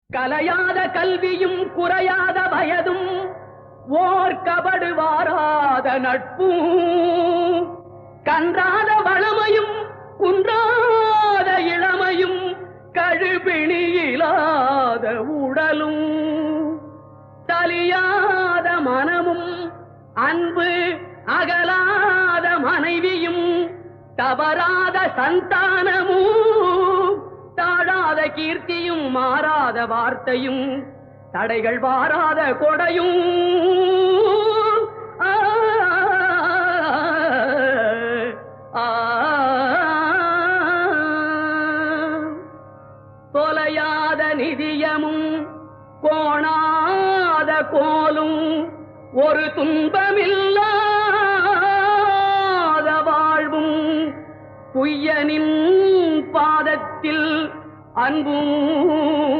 கலையாத கல்வியும் குறையாத வயதும் ஓர் கபடு வாராத நட்பும் கன்றாத வளமையும் குன்றாத இளமையும் கழுபிணியிலாத உடலும் தலியாத மனமும் அன்பு அகலாத மனைவியும் தவறாத சந்தானமும் தாழாத கீர்த்தியும் மாறாத வார்த்தையும் தடைகள் வாராத கொடையும் தொலையாத நிதியமும் கோணாத கோலும் ஒரு துன்பமில்லாத வாழ்வும் குய்யனின் பாதத்தில் அன்பும்